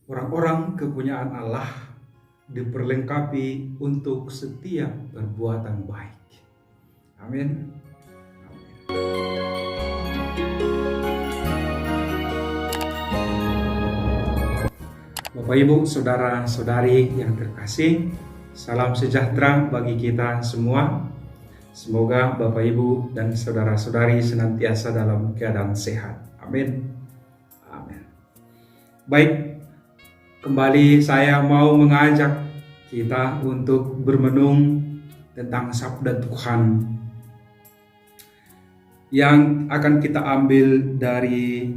Orang-orang kepunyaan Allah diperlengkapi untuk setiap perbuatan baik. Amin. Bapak Ibu, saudara-saudari yang terkasih, salam sejahtera bagi kita semua. Semoga Bapak Ibu dan saudara-saudari senantiasa dalam keadaan sehat. Amin. Amin. Baik, kembali saya mau mengajak kita untuk bermenung tentang sabda Tuhan yang akan kita ambil dari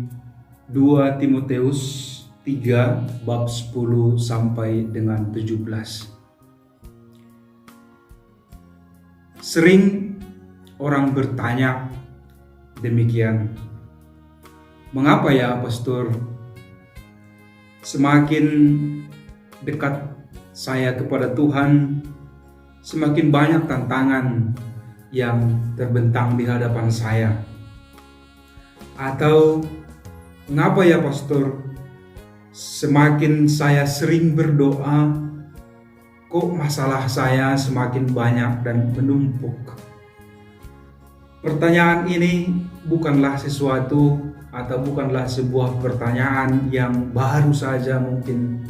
2 Timotius 3 bab 10 sampai dengan 17. Sering orang bertanya demikian, mengapa ya pastor, semakin dekat saya kepada Tuhan, semakin banyak tantangan yang terbentang di hadapan saya? Atau mengapa ya pastor, semakin saya sering berdoa, kok masalah saya semakin banyak dan menumpuk? Pertanyaan ini bukanlah sesuatu atau bukanlah sebuah pertanyaan yang baru saja mungkin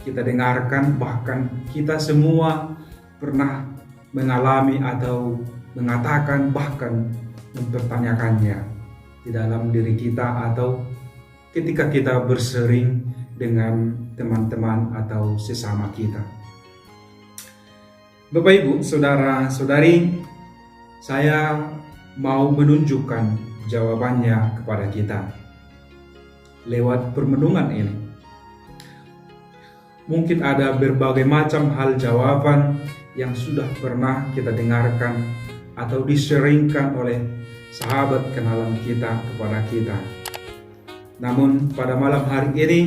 kita dengarkan, bahkan kita semua pernah mengalami atau mengatakan, bahkan mempertanyakannya di dalam diri kita atau ketika kita bersering dengan teman-teman atau sesama kita. Bapak Ibu, saudara-saudari, saya mau menunjukkan jawabannya kepada kita lewat permenungan ini. Mungkin ada berbagai macam hal jawaban yang sudah pernah kita dengarkan atau diseringkan oleh sahabat kenalan kita kepada kita. Namun pada malam hari ini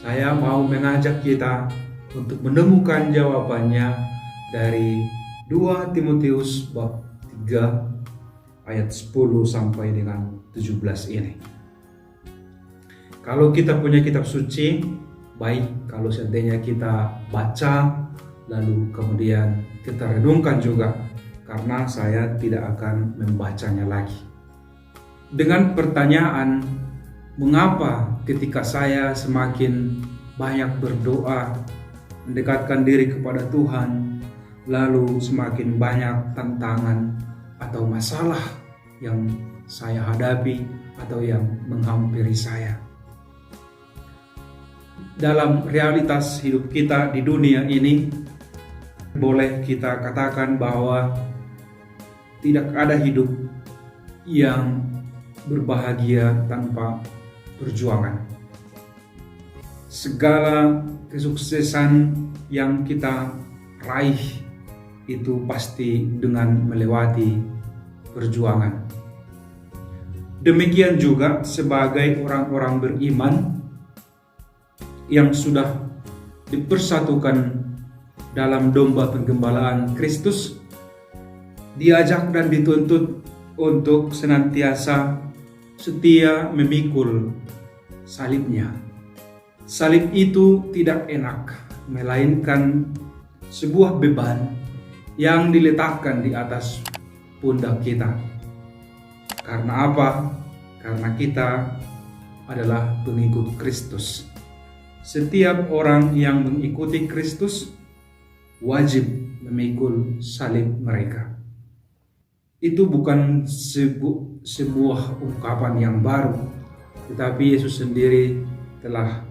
saya mau mengajak kita untuk menemukan jawabannya dari 2 Timotius bab 3 ayat 10 sampai dengan 17 ini. Kalau kita punya kitab suci, baik kalau seandainya kita baca lalu kemudian kita renungkan juga, karena saya tidak akan membacanya lagi. Dengan pertanyaan, mengapa ketika saya semakin banyak berdoa, mendekatkan diri kepada Tuhan, lalu semakin banyak tantangan atau masalah yang saya hadapi atau yang menghampiri saya? Dalam realitas hidup kita di dunia ini, boleh kita katakan bahwa tidak ada hidup yang berbahagia tanpa perjuangan. Segala kesuksesan yang kita raih itu pasti dengan melewati perjuangan. Demikian juga sebagai orang-orang beriman yang sudah dipersatukan dalam domba penggembalaan Kristus, diajak dan dituntut untuk senantiasa setia memikul salibnya. Salib itu tidak enak, melainkan sebuah beban yang diletakkan di atas pundak kita. Karena apa? Karena kita adalah pengikut Kristus. Setiap orang yang mengikuti Kristus wajib memikul salib mereka. Itu bukan sebuah ungkapan yang baru, tetapi Yesus sendiri telah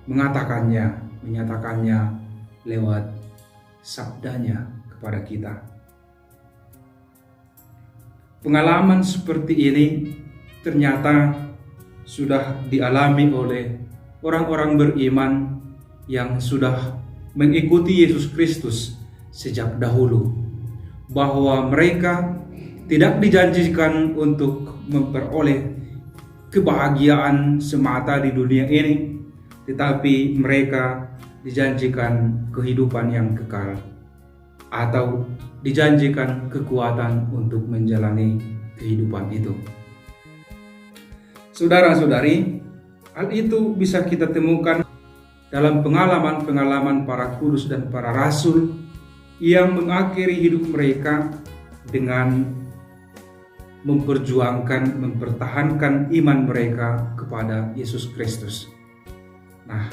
mengatakannya, menyatakannya lewat sabdanya kepada kita. Pengalaman seperti ini ternyata sudah dialami oleh orang-orang beriman yang sudah mengikuti Yesus Kristus sejak dahulu, bahwa mereka tidak dijanjikan untuk memperoleh kebahagiaan semata di dunia ini, tetapi mereka dijanjikan kehidupan yang kekal atau dijanjikan kekuatan untuk menjalani kehidupan itu. Saudara-saudari, hal itu bisa kita temukan dalam pengalaman-pengalaman para kudus dan para rasul yang mengakhiri hidup mereka dengan memperjuangkan, mempertahankan iman mereka kepada Yesus Kristus. Nah,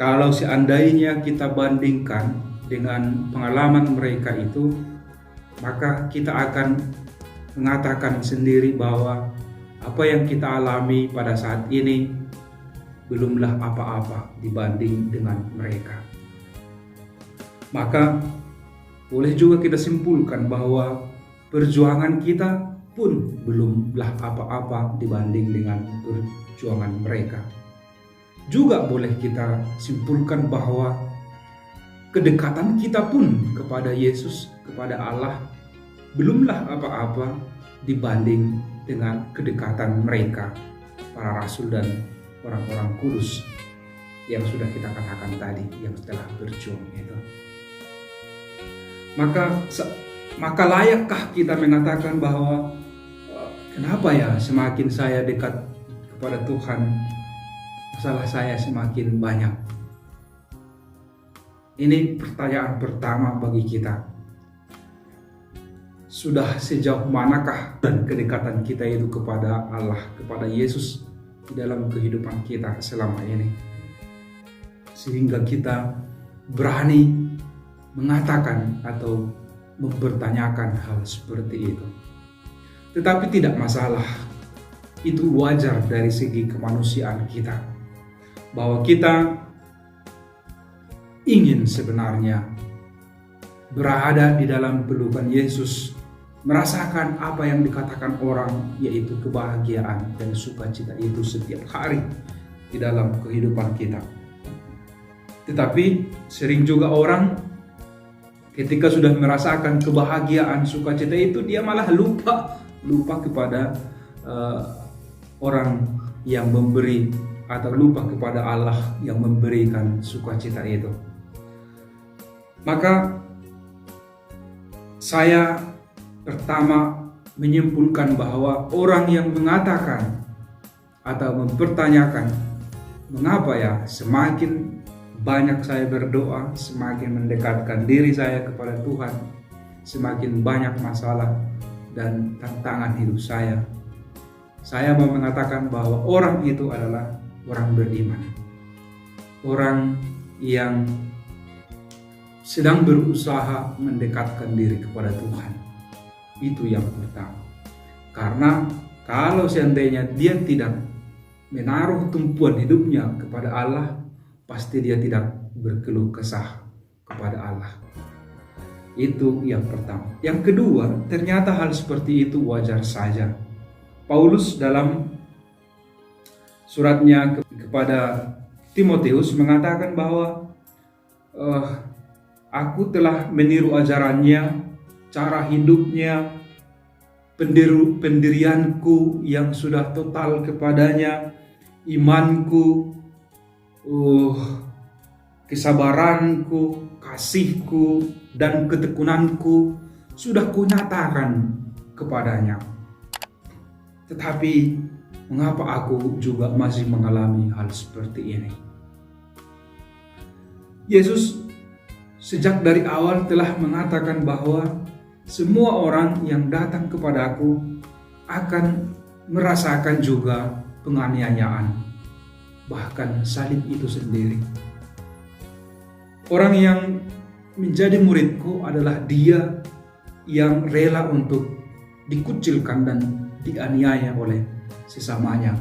kalau seandainya kita bandingkan dengan pengalaman mereka itu, maka kita akan mengatakan sendiri bahwa apa yang kita alami pada saat ini belumlah apa-apa dibanding dengan mereka. Maka boleh juga kita simpulkan bahwa perjuangan kita pun belumlah apa-apa dibanding dengan perjuangan mereka. Juga boleh kita simpulkan bahwa kedekatan kita pun kepada Yesus, kepada Allah, belumlah apa-apa dibanding dengan kedekatan mereka, para rasul dan orang-orang kudus yang sudah kita katakan tadi, yang telah berjuang itu. Maka layakkah kita mengatakan bahwa kenapa ya semakin saya dekat kepada Tuhan, masalah saya semakin banyak? Ini pertanyaan pertama bagi kita. Sudah sejauh manakah dan kedekatan kita itu kepada Allah, kepada Yesus di dalam kehidupan kita selama ini, sehingga kita berani mengatakan atau mempertanyakan hal seperti itu. Tetapi tidak masalah, itu wajar dari segi kemanusiaan kita, bahwa kita ingin sebenarnya berada di dalam pelukan Yesus, merasakan apa yang dikatakan orang, yaitu kebahagiaan dan sukacita itu setiap hari di dalam kehidupan kita. Tetapi sering juga orang ketika sudah merasakan kebahagiaan, sukacita itu, dia malah lupa kepada orang yang memberi, atau lupa kepada Allah yang memberikan sukacita itu. Maka saya pertama menyimpulkan bahwa orang yang mengatakan atau mempertanyakan, mengapa ya semakin banyak saya berdoa, semakin mendekatkan diri saya kepada Tuhan, semakin banyak masalah dan tantangan hidup saya mau mengatakan bahwa orang itu adalah orang beriman, orang yang sedang berusaha mendekatkan diri kepada Tuhan. Itu yang pertama. Karena kalau seandainya dia tidak menaruh tumpuan hidupnya kepada Allah, pasti dia tidak berkeluh kesah kepada Allah. Itu yang pertama. Yang kedua, ternyata hal seperti itu wajar saja. Paulus dalam suratnya kepada Timotius mengatakan bahwa aku telah meniru ajarannya, cara hidupnya, pendirianku yang sudah total kepadanya, imanku, kesabaranku, kasihku, dan ketekunanku sudah kunyatakan kepadanya. Tetapi mengapa aku juga masih mengalami hal seperti ini? Yesus sejak dari awal telah mengatakan bahwa semua orang yang datang kepadaku akan merasakan juga penganiayaan, bahkan salib itu sendiri. Orang yang menjadi muridku adalah dia yang rela untuk dikucilkan dan dianiaya oleh sesamanya.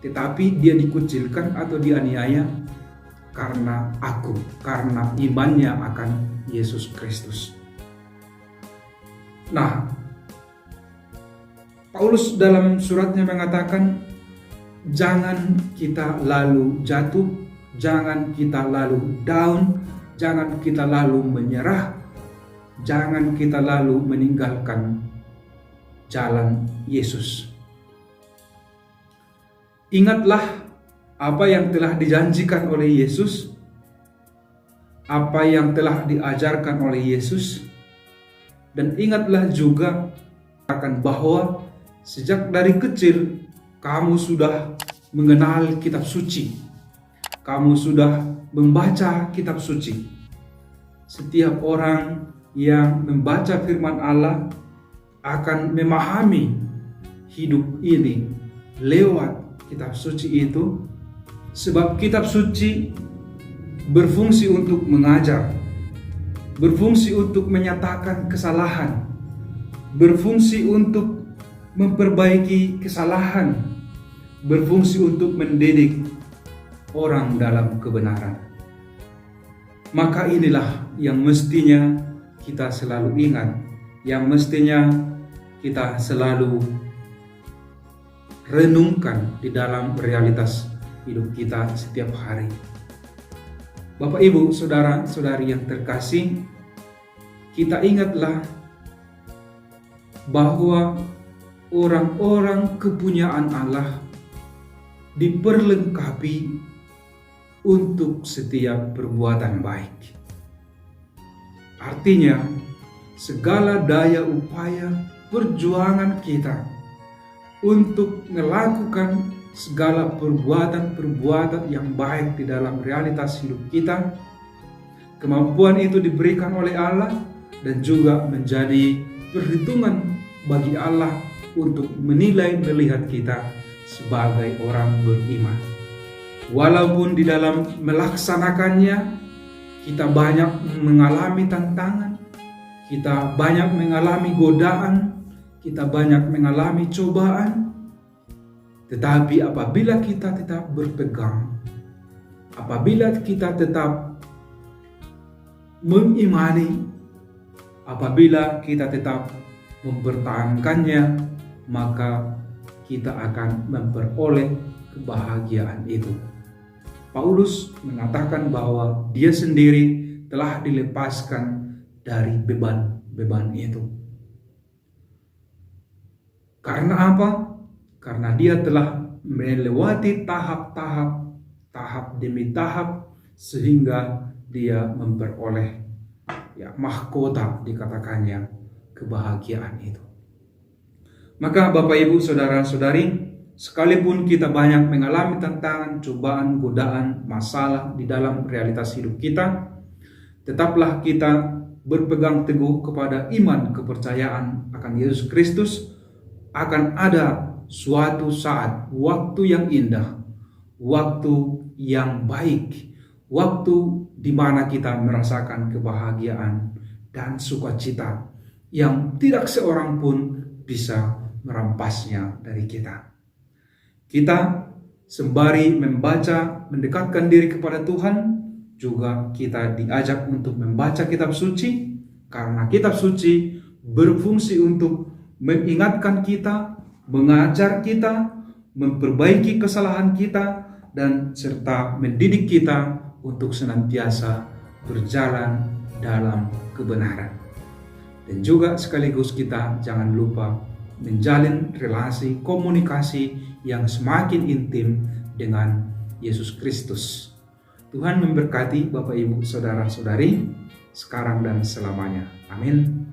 Tetapi dia dikucilkan atau dianiaya karena aku, karena imannya akan Yesus Kristus. Nah, Paulus dalam suratnya mengatakan, jangan kita lalu jatuh, jangan kita lalu down, jangan kita lalu menyerah, jangan kita lalu meninggalkan jalan Yesus. Ingatlah apa yang telah dijanjikan oleh Yesus, apa yang telah diajarkan oleh Yesus, dan ingatlah juga akan bahwa sejak dari kecil kamu sudah mengenal kitab suci. kamu sudah membaca kitab suci. Setiap orang yang membaca firman Allah akan memahami hidup ini lewat kitab suci itu, sebab kitab suci berfungsi untuk mengajar, berfungsi untuk menyatakan kesalahan, berfungsi untuk memperbaiki kesalahan, berfungsi untuk mendidik orang dalam kebenaran. Maka inilah yang mestinya kita selalu ingat, yang mestinya kita selalu renungkan di dalam realitas hidup kita setiap hari. Bapak, Ibu, saudara-saudari yang terkasih, kita ingatlah bahwa orang-orang kepunyaan Allah diperlengkapi untuk setiap perbuatan baik. Artinya, segala daya upaya perjuangan kita untuk melakukan segala perbuatan-perbuatan yang baik di dalam realitas hidup kita, kemampuan itu diberikan oleh Allah dan juga menjadi perhitungan bagi Allah untuk menilai melihat kita sebagai orang beriman. Walaupun di dalam melaksanakannya kita banyak mengalami tantangan, kita banyak mengalami godaan, kita banyak mengalami cobaan, tetapi apabila kita tetap berpegang, apabila kita tetap mengimani, apabila kita tetap mempertahankannya, maka kita akan memperoleh kebahagiaan itu. Paulus mengatakan bahwa dia sendiri telah dilepaskan dari beban-beban itu. Karena apa? Karena dia telah melewati tahap demi tahap, sehingga dia memperoleh mahkota, dikatakannya, kebahagiaan itu. Maka Bapak, Ibu, saudara-saudari, sekalipun kita banyak mengalami tantangan, cobaan, godaan, masalah di dalam realitas hidup kita, tetaplah kita berpegang teguh kepada iman kepercayaan akan Yesus Kristus. Akan ada suatu saat, waktu yang indah, waktu yang baik, waktu di mana kita merasakan kebahagiaan dan sukacita yang tidak seorang pun bisa merampasnya dari kita. Kita sembari membaca, mendekatkan diri kepada Tuhan, juga kita diajak untuk membaca kitab suci, karena kitab suci berfungsi untuk mengingatkan kita, mengajar kita, memperbaiki kesalahan kita, dan serta mendidik kita untuk senantiasa berjalan dalam kebenaran. Dan juga sekaligus kita jangan lupa menjalin relasi komunikasi yang semakin intim dengan Yesus Kristus. Tuhan memberkati Bapak, Ibu, saudara-saudari sekarang dan selamanya. Amin.